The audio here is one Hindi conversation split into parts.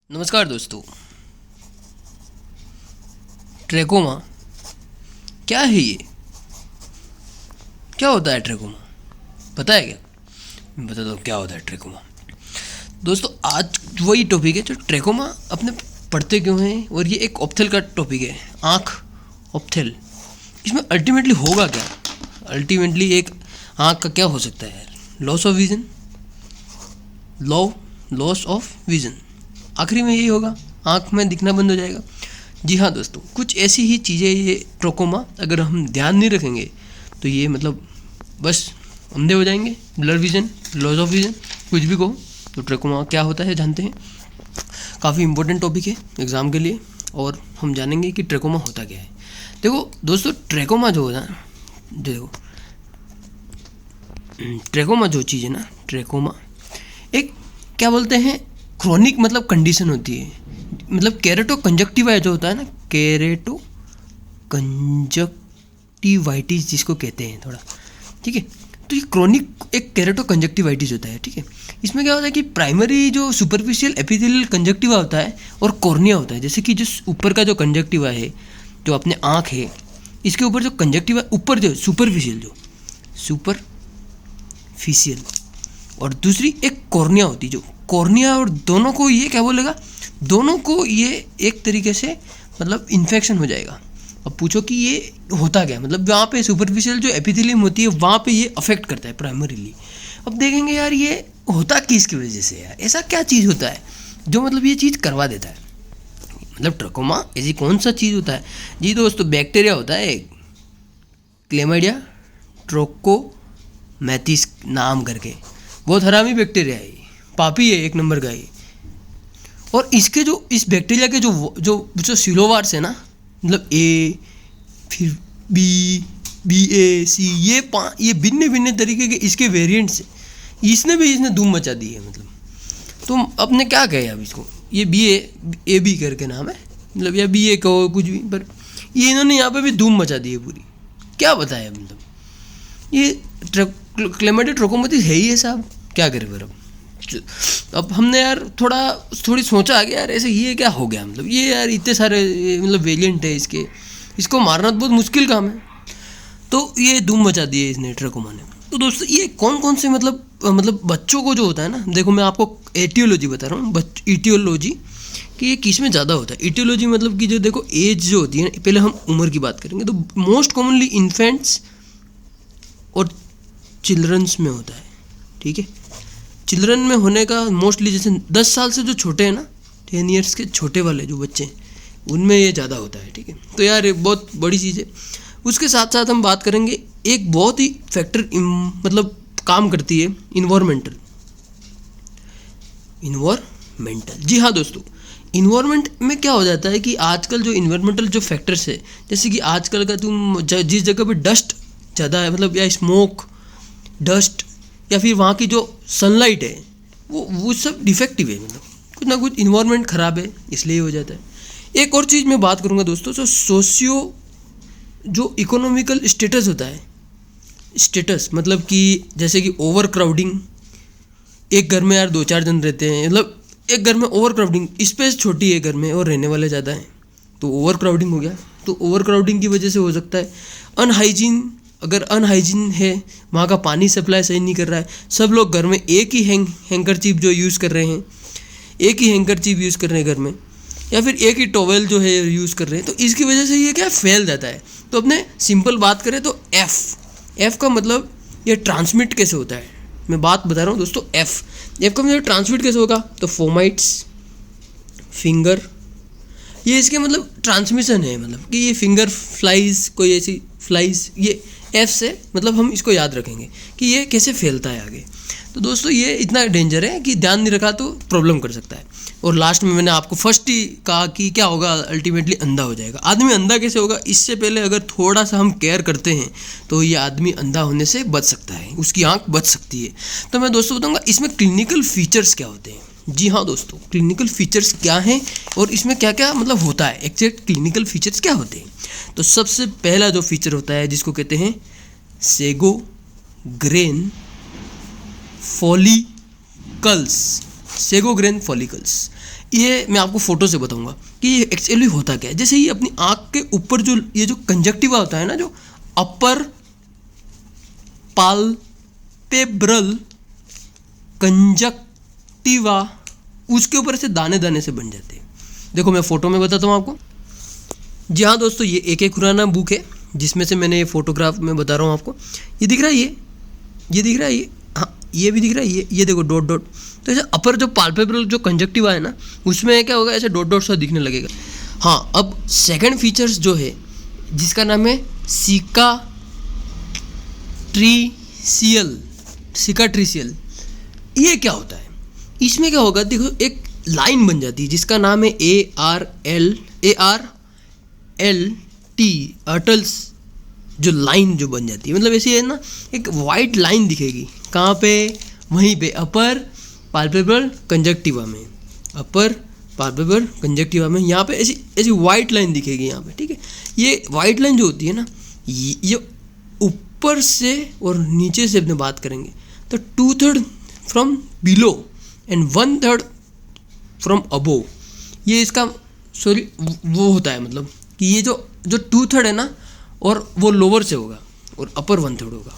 नमस्कार दोस्तों। ट्रेकोमा क्या है? ये क्या होता है ट्रेकोमा? पता है क्या? मैं बताता हूँ क्या होता है ट्रेकोमा। दोस्तों आज वही टॉपिक है जो ट्रेकोमा अपने पढ़ते क्यों हैं, और ये एक ऑप्थेल का टॉपिक है, आँख ऑप्थेल। इसमें अल्टीमेटली होगा क्या? अल्टीमेटली एक आँख का क्या हो सकता है? Loss of vision, loss of vision, आखिरी में यही होगा, आँख में दिखना बंद हो जाएगा। जी हाँ दोस्तों, कुछ ऐसी ही चीज़ें ये ट्रेकोमा, अगर हम ध्यान नहीं रखेंगे तो ये मतलब बस अंधे हो जाएंगे, blur vision, loss of vision, कुछ भी कहो। तो ट्रेकोमा क्या होता है जानते हैं। काफ़ी इंपॉर्टेंट टॉपिक है एग्ज़ाम के लिए, और हम जानेंगे कि ट्रेकोमा होता क्या है। देखो दोस्तों, ट्रेकोमा जो होता है, देखो ट्रेकोमा जो चीज़ है ना, ट्रेकोमा एक क्या बोलते हैं, क्रोनिक मतलब कंडीशन होती है। मतलब केरेटो कंजक्टिवा जो होता है ना, केरेटो कंजक्टिवाइटिस जिसको कहते हैं थोड़ा, ठीक है। तो ये क्रोनिक एक केरेटो कंजक्टिवाइटिस होता है, ठीक है। इसमें क्या होता है कि प्राइमरी जो सुपरफिशियल एपिथेलियल कंजक्टिवा होता है और कॉर्निया होता है। जैसे कि जो ऊपर का जो कंजक्टिवा है, जो अपने आँख है, इसके ऊपर जो कंजक्टिवा ऊपर जो सुपरफिशियल, और दूसरी एक कॉर्निया होती है, जो कॉर्निया, और दोनों को ये क्या बोलेगा, दोनों को ये एक तरीके से मतलब इन्फेक्शन हो जाएगा। अब पूछो कि ये होता क्या, मतलब वहाँ पे सुपरफिशियल जो एपिथेलियम होती है वहाँ पे ये अफेक्ट करता है प्राइमरीली। अब देखेंगे यार ये होता किसकी वजह से, यार ऐसा क्या चीज़ होता है जो मतलब ये चीज़ करवा देता है। मतलब ट्रेकोमा ऐसी कौन सा चीज़ होता है? जी दोस्तों, बैक्टीरिया होता है एक, क्लेमाइडिया ट्रोकोमैटिस नाम करके, बहुत हरामी बैक्टीरिया है, पापी है एक नंबर का ये। और इसके जो इस बैक्टीरिया के जो सिलोवार्स है ना, मतलब ए, फिर बी ए सी, ये भिन्न भिन्न तरीके के इसके वेरिएंट्स हैं। इसने धूम मचा दी है। मतलब तो अपने क्या कहे अब इसको, ये ए बी करके नाम है, मतलब या बी ए कहो कुछ भी, पर ये इन्होंने यहाँ पे भी धूम मचा दी है पूरी। क्या बताया, मतलब ये क्लेमाइडिया ट्रोकोमैटिस है ही है साहब, क्या करें फिर। अब हमने यार थोड़ी सोचा कि यार ऐसे ये क्या हो गया, मतलब ये यार इतने सारे मतलब वेरिएंट है इसको मारना तो बहुत मुश्किल काम है। तो ये धूम मचा दिए इसने, ट्रेकोमा ने। तो दोस्तों ये कौन कौन से मतलब बच्चों को जो होता है ना, देखो मैं आपको एटियोलॉजी बता रहा हूँ, इटियोलॉजी कि ये किस में ज़्यादा होता है। इटियोलॉजी मतलब कि जो देखो एज जो होती है, पहले हम उम्र की बात करेंगे तो मोस्ट कॉमनली इन्फेंट्स और चिल्ड्रंस में होता है, ठीक है। चिल्ड्रन में होने का मोस्टली, जैसे 10 साल से जो छोटे हैं ना, 10 ईयर्स के छोटे वाले जो बच्चे हैं, उनमें ये ज़्यादा होता है, ठीक है। तो यार ये बहुत बड़ी चीज़ है। उसके साथ साथ हम बात करेंगे एक बहुत ही फैक्टर मतलब काम करती है, इन्वायरमेंटल। जी हाँ दोस्तों, इन्वायरमेंट में क्या हो जाता है कि आजकल जो इन्वायरमेंटल जो फैक्टर्स है, जैसे कि आजकल का तुम जिस जगह पे डस्ट ज़्यादा है, मतलब या स्मोक, डस्ट, या फिर वहाँ की जो सनलाइट है वो सब डिफेक्टिव है, मतलब कुछ ना कुछ इन्वायरमेंट ख़राब है, इसलिए हो जाता है। एक और चीज़ मैं बात करूँगा दोस्तों, जो इकोनॉमिकल स्टेटस होता है, स्टेटस मतलब कि जैसे कि ओवर क्राउडिंग, एक घर में यार 2-4 जन रहते हैं, मतलब एक घर में ओवर क्राउडिंग, स्पेस छोटी है घर में और रहने वाले ज़्यादा हैं, तो ओवर क्राउडिंग हो गया। तो ओवर क्राउडिंग की वजह से हो सकता है अनहाइजीन, अगर अनहाइजीन है, वहाँ का पानी सप्लाई सही नहीं कर रहा है, सब लोग घर में एक ही हैंकरचीफ जो यूज़ कर रहे हैं, एक ही हैंकरचीफ यूज़ कर रहे हैं घर में, या फिर एक ही टॉवेल जो है यूज़ कर रहे हैं, तो इसकी वजह से ये क्या फैल जाता है। तो अपने सिंपल बात करें तो एफ का मतलब ये ट्रांसमिट कैसे होता है, मैं बात बता रहा हूँ दोस्तों। एफ का मतलब ट्रांसमिट कैसे होगा, तो फोमाइट्स, फिंगर, ये इसके मतलब ट्रांसमिशन है, मतलब कि ये फिंगर फ्लाइज, कोई ऐसी फ्लाइज, ये एफ से मतलब हम इसको याद रखेंगे कि ये कैसे फैलता है आगे। तो दोस्तों ये इतना डेंजर है कि ध्यान नहीं रखा तो प्रॉब्लम कर सकता है। और लास्ट में मैंने आपको फर्स्ट ही कहा कि क्या होगा, अल्टीमेटली अंधा हो जाएगा। आदमी अंधा कैसे होगा, इससे पहले अगर थोड़ा सा हम केयर करते हैं तो ये आदमी अंधा होने से बच सकता है, उसकी आँख बच सकती है। तो मैं दोस्तों बताऊँगा इसमें क्लिनिकल फीचर्स क्या होते हैं। जी हाँ दोस्तों, क्लिनिकल फीचर्स क्या हैं और इसमें क्या क्या मतलब होता है, एग्जैक्ट क्लिनिकल फीचर्स क्या होते हैं। तो सबसे पहला जो फीचर होता है जिसको कहते हैं सेगोग्रेन फॉलिकल्स, ये मैं आपको फोटो से बताऊंगा कि ये एक्चुअली होता क्या है। जैसे ये अपनी आँख के ऊपर जो ये जो कंजक्टिवा होता है ना, जो अपर पाल्पेब्रल कंजक्टिवा, उसके ऊपर से दाने दाने से बन जाते हैं। देखो मैं फोटो में बताता हूँ आपको। जी हाँ दोस्तों, ये एक खुराना बुक है जिसमें से मैंने ये फोटोग्राफ में बता रहा हूँ आपको। ये दिख रहा है, ये दिख रहा है, ये हाँ ये भी दिख रहा है, ये देखो डॉट डॉट। तो ऐसे अपर जो पाल्पेब्रल जो कंजक्टिवा है ना, उसमें क्या होगा, ऐसे डॉट डॉट सा दिखने लगेगा। हाँ, अब सेकंड फीचर्स जो है जिसका नाम है सिकाट्रीसियल, ये क्या होता है? इसमें क्या होगा, देखो एक लाइन बन जाती है जिसका नाम है ARLT, अटल्स जो लाइन जो बन जाती है। मतलब ऐसी है ना, एक वाइट लाइन दिखेगी कहाँ पे, वहीं पे अपर पाल्पेब्रल कंजक्टिवा में, अपर पाल्पेब्रल कंजक्टिवा में यहाँ पे ऐसी ऐसी वाइट लाइन दिखेगी यहाँ पे, ठीक है। ये वाइट लाइन जो होती है ना, ये ऊपर से और नीचे से अपने बात करेंगे तो 2/3 from below and 1/3 from above, ये इसका सॉरी वो होता है। मतलब कि ये जो 2/3 है ना, और वो लोअर से होगा और अपर 1/3 होगा।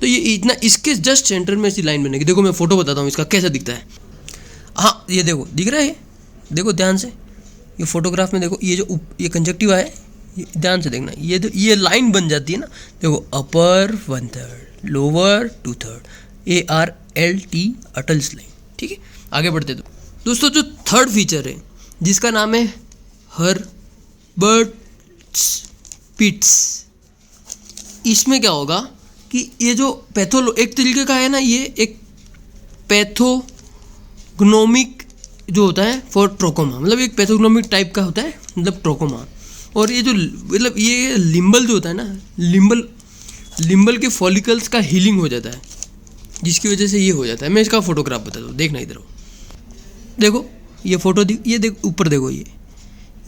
तो ये इतना, इसके जस्ट सेंटर में ऐसी लाइन बनेगी। देखो मैं फोटो बताता हूँ इसका कैसा दिखता है। हाँ ये देखो, दिख रहा है ये, देखो ध्यान से, ये फोटोग्राफ में देखो, ये जो ये कंजक्टिवा है, ये ध्यान से देखना, ये लाइन बन जाती है ना, देखो अपर 1/3 लोअर 2/3, ARLT अटल्स लाइन, ठीक है। आगे बढ़ते तो दोस्तों, जो थर्ड फीचर है जिसका नाम है हर्बर्ट्स-पिट्स, इसमें क्या होगा कि ये जो एक तरीके का है ना, ये एक पैथोग्नोमिक जो होता है फॉर ट्रोकोमा, मतलब एक पैथोग्नोमिक टाइप का होता है, मतलब ट्रोकोमा। और ये जो मतलब ये लिम्बल जो होता है ना, लिम्बल के फॉलिकल्स का हीलिंग हो जाता है, जिसकी वजह से ये हो जाता है। मैं इसका फोटोग्राफ बताता हूँ, देखना इधर हो, देखो ये फोटो ये देखो ऊपर, देखो ये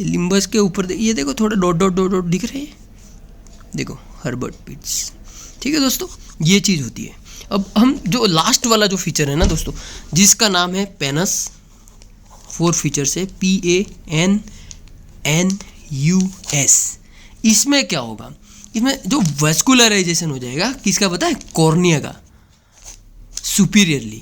लिम्बस के ऊपर ये देखो थोड़ा डॉट डॉट डॉट डॉट दिख रहे हैं, देखो हर्बर्ट्स-पिट्स, ठीक है दोस्तों, ये चीज़ होती है। अब हम जो लास्ट वाला जो फीचर है ना दोस्तों, जिसका नाम है पेनस, 4 फीचर्स है PANNUS। इसमें क्या होगा, इसमें जो वेस्कुलराइजेशन हो जाएगा किसका पता है, कॉर्निया का, सुपीरियरली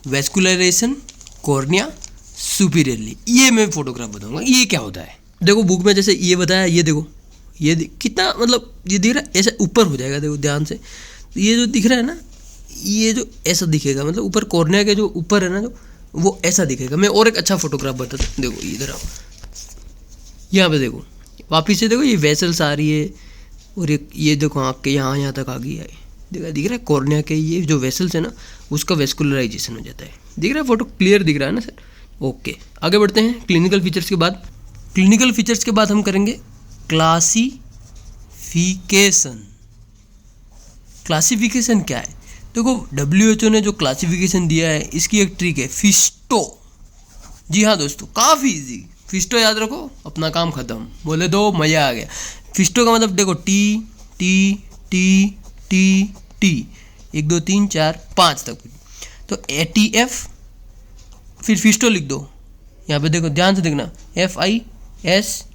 वेस्कुलराइजेशन कॉर्निया सुपीरियरली। ये मैं फोटोग्राफ बताऊंगा ये क्या होता है। देखो बुक में जैसे ये बताया, ये देखो ये कितना मतलब ये दिख रहा है, ऐसा ऊपर हो जाएगा, देखो ध्यान से, तो ये जो दिख रहा है ना, ये जो ऐसा दिखेगा, मतलब ऊपर कॉर्निया के जो ऊपर है ना, जो वो ऐसा दिखेगा। मैं और एक अच्छा फोटोग्राफ बताता हूँ, देखो इधर आओ, यहाँ पे देखो, वापिस से देखो ये वेसल्स आ रही है, और ये देखो आँख के यहाँ तक आ गई है, दिख रहा है कॉर्निया के ये जो वेसल्स है ना, उसका वेस्कुलराइजेशन हो जाता है। दिख रहा है, फोटो क्लियर दिख रहा है ना सर? ओके, आगे बढ़ते हैं। क्लिनिकल फीचर्स के बाद हम करेंगे क्लासिफिकेशन क्या है। देखो WHO ने जो क्लासिफिकेशन दिया है, इसकी एक ट्रिक है, फिस्टो। जी हाँ दोस्तों, काफ़ी इजी, फिस्टो याद रखो, अपना काम खत्म, बोले दो मज़ा आ गया। फिस्टो का मतलब देखो T T T T T 1 2 3 4 5 तक, तो ATF, फिर फिस्टो लिख दो। यहाँ पे देखो ध्यान से देखना, FISTO,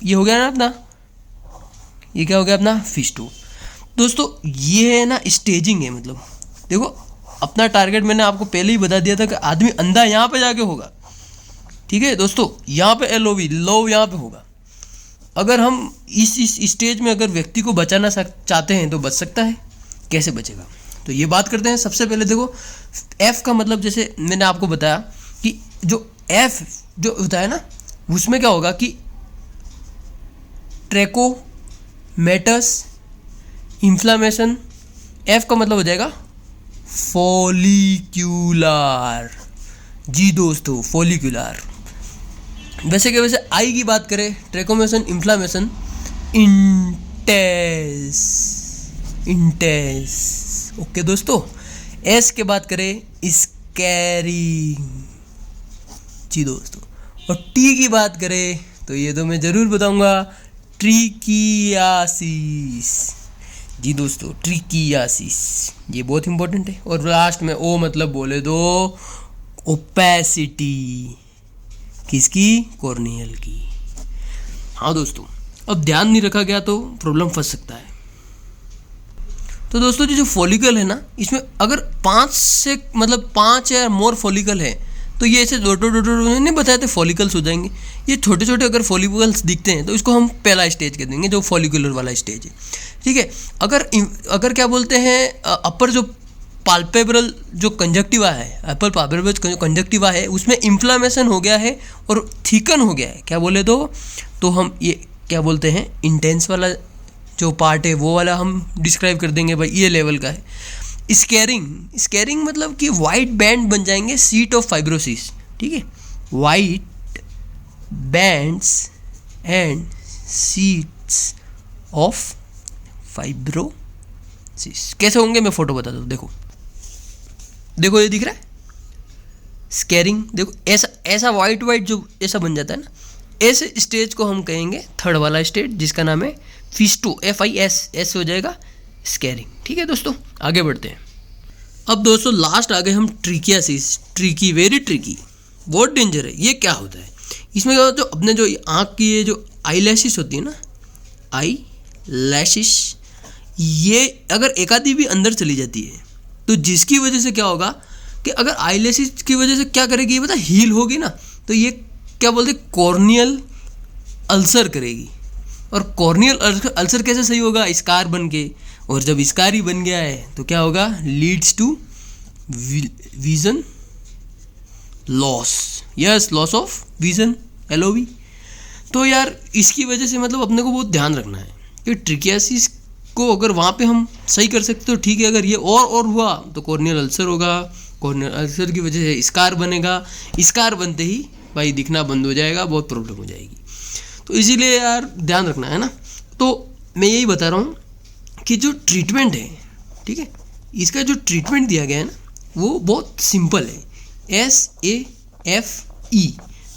ये हो गया ना अपना, ये क्या हो गया अपना फिस्टो। दोस्तों ये है ना स्टेजिंग है, मतलब देखो अपना टारगेट मैंने आपको पहले ही बता दिया था कि आदमी अंधा यहाँ पे जाके होगा, ठीक है दोस्तों, यहाँ पे LOV लव यहाँ पे होगा। अगर हम इस स्टेज में अगर व्यक्ति को बचाना चाहते हैं तो बच सकता है, कैसे बचेगा, तो ये बात करते हैं। सबसे पहले देखो F का मतलब, जैसे मैंने आपको बताया कि जो F जो होता है ना, उसमें क्या होगा कि ट्रैकोमेटस इन्फ्लामेशन। F का मतलब हो जाएगा फॉलिक्यूलर। जी दोस्तों, फॉलिक्यूलर। वैसे के वैसे I की बात करें, ट्रैकोमेशन इन्फ्लामेशन, इंटेंस। ओके दोस्तों, S के बात करें, स्कैरिंग। जी दोस्तों, और T की बात करें तो ये तो मैं ज़रूर बताऊंगा, ट्रिकियासिस। जी दोस्तों, ट्रिकियासिस, ये बहुत इंपॉर्टेंट है। और लास्ट में O मतलब बोले दो ओपेसिटी किसकी? कॉर्नियल की। हाँ दोस्तों, अब ध्यान नहीं रखा गया तो प्रॉब्लम फंस सकता है। तो दोस्तों जो फॉलिकल है ना, इसमें अगर 5 या मोर फॉलिकल है तो ये ऐसे डोटो नहीं बताए थे फॉलिकल्स हो जाएंगे। ये छोटे छोटे अगर फॉलिकल्स दिखते हैं तो इसको हम पहला स्टेज कह देंगे, जो फॉलिकुलर वाला स्टेज है। ठीक है, अगर क्या बोलते हैं अपर जो पाल्पेब्रल जो कंजक्टिवा है, अपर पाल्पेब्रल जो कंजक्टिवा है उसमें इन्फ्लामेशन हो गया है और थिकन हो गया है, क्या बोले तो हम ये क्या बोलते हैं इंटेंस वाला जो पार्ट है वो वाला हम डिस्क्राइब कर देंगे भाई, ये लेवल का है। स्कैरिंग मतलब कि वाइट बैंड बन जाएंगे, सीट ऑफ फाइब्रोसिस। ठीक है, white bands and seats of fibrosis कैसे होंगे मैं फोटो बताता हूँ। देखो ये दिख रहा है स्कैरिंग, देखो ऐसा वाइट जो ऐसा बन जाता है ना, ऐसे स्टेज को हम कहेंगे थर्ड वाला स्टेज, जिसका नाम है फिस्टो, FIS हो जाएगा स्कैरिंग। ठीक है दोस्तों, आगे बढ़ते हैं। अब दोस्तों लास्ट आ गए हम ट्रिकियासिस। ट्रिकी, वेरी ट्रिकी, बहुत डेंजर है। ये क्या होता है? इसमें क्या होता है, जो अपने जो आँख की ये जो आई लैशिस होती है ना, आई लैशिस, ये अगर एक आधी भी अंदर चली जाती है तो जिसकी वजह से क्या होगा कि अगर आई लैशिस की वजह से क्या करेगी ये पता, हील होगी ना, तो ये क्या बोलते हैं कॉर्नियल अल्सर करेगी। और कॉर्नियल अल्सर कैसे सही होगा? स्कार बन के, और जब स्कार ही बन गया है तो क्या होगा? Leads to vision loss. Yes, loss of vision, LOV। तो यार इसकी वजह से मतलब अपने को बहुत ध्यान रखना है कि ट्रिकियासिस को अगर वहाँ पे हम सही कर सकते तो ठीक है, अगर ये और हुआ तो कॉर्नियल अल्सर होगा। कॉर्नियल अल्सर की वजह से स्कार बनेगा, स्कार बनते ही भाई दिखना बंद हो जाएगा, बहुत प्रॉब्लम हो जाएगी। तो इसीलिए यार ध्यान रखना है ना। तो मैं यही बता रहा हूँ कि जो ट्रीटमेंट है, ठीक है, इसका जो ट्रीटमेंट दिया गया है ना वो बहुत सिंपल है, SAFE,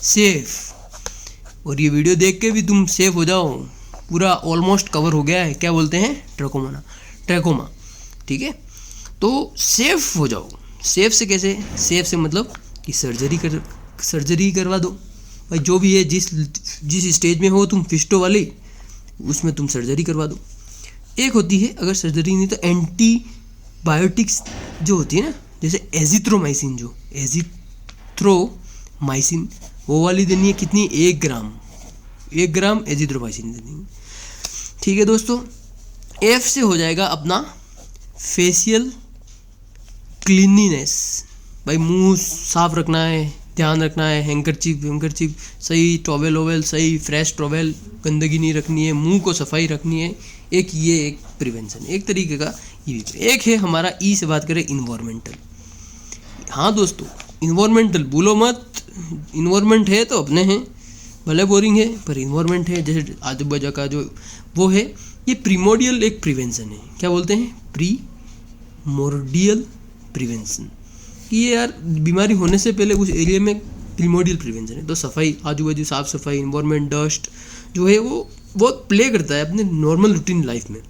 सेफ। और ये वीडियो देख के भी तुम सेफ हो जाओ, पूरा ऑलमोस्ट कवर हो गया है, क्या बोलते हैं ट्रैकोमा। ठीक है, तो सेफ हो जाओ। सेफ से कैसे? सेफ से मतलब कि सर्जरी करवा दो भाई, जो भी है जिस स्टेज में हो तुम, फिस्टो वाली, उसमें तुम सर्जरी करवा दो। एक होती है अगर सर्जरी नहीं तो एंटीबायोटिक्स जो होती है ना, जैसे एजिथ्रोमाइसिन वो वाली देनी है। कितनी? 1 ग्राम एजिथ्रोमाइसिन देनी है। ठीक है दोस्तों, F से हो जाएगा अपना फेशियल क्लीनिनेस भाई, मुंह साफ रखना है, ध्यान रखना है, हैंकरचीफ सही, टॉवेल सही, फ्रेश टॉवेल, गंदगी नहीं रखनी है, मुंह को सफाई रखनी है। एक प्रिवेंशन, एक तरीके का ये भी। एक है हमारा ई से बात करें इन्वायरमेंटल। हाँ दोस्तों, इन्वायरमेंटल भूलो मत, इन्वायरमेंट है तो अपने हैं, भले बोरिंग है पर इन्वायरमेंट है, जैसे आजू बाजू का जो वो है, ये प्रीमोडियल एक प्रिवेंशन है। क्या बोलते हैं? प्रीमोडियल प्रिवेंशन, कि ये यार बीमारी होने से पहले उस एरिया में प्रीमोडियल प्रिवेंशन है। तो सफाई, आजू बाजू साफ सफाई, इन्वायरमेंट, डस्ट जो है वो बहुत प्ले करता है अपने नॉर्मल रूटीन लाइफ में।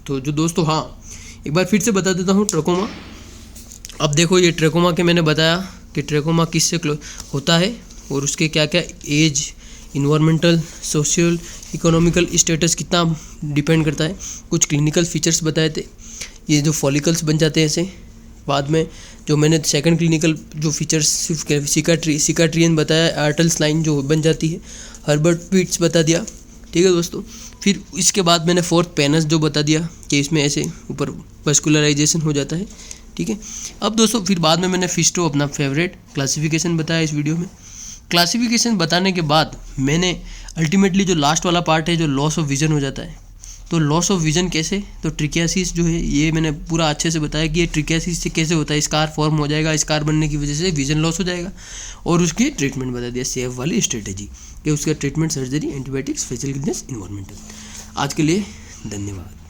तो जो दोस्तों, हाँ एक बार फिर से बता देता हूँ ट्रैकोमा। अब देखो ये ट्रैकोमा के मैंने बताया कि ट्रैकोमा किससे होता है और उसके क्या क्या age, environmental, social, economical status कितना डिपेंड करता है। कुछ क्लिनिकल फीचर्स बताए थे, ये जो फॉलिकल्स बन जाते हैं ऐसे। बाद में जो मैंने सेकंड क्लिनिकल जो फीचर्स सिकाट्रियन बताया, आर्टल्स लाइन जो बन जाती है, हर्बर्ट पीट्स बता दिया। ठीक है दोस्तों, फिर इसके बाद मैंने फोर्थ पेनस जो बता दिया कि इसमें ऐसे ऊपर वस्कुलराइजेशन हो जाता है। ठीक है, अब दोस्तों फिर बाद में मैंने फिस्टो अपना फेवरेट क्लासिफिकेशन बताया इस वीडियो में। क्लासिफिकेशन बताने के बाद मैंने अल्टीमेटली जो लास्ट वाला पार्ट है जो लॉस ऑफ विजन हो जाता है, तो लॉस ऑफ विजन कैसे, तो ट्रिकियासिस जो है ये मैंने पूरा अच्छे से बताया कि ये ट्रिकियासिस से कैसे होता है। स्कार फॉर्म हो जाएगा, स्कार बनने की वजह से विजन लॉस हो जाएगा, और उसकी ट्रीटमेंट बता दिया सेफ वाली स्ट्रेटेजी कि उसका treatment surgery, antibiotics, facial cleanness, environmental. आज के लिए धन्यवाद।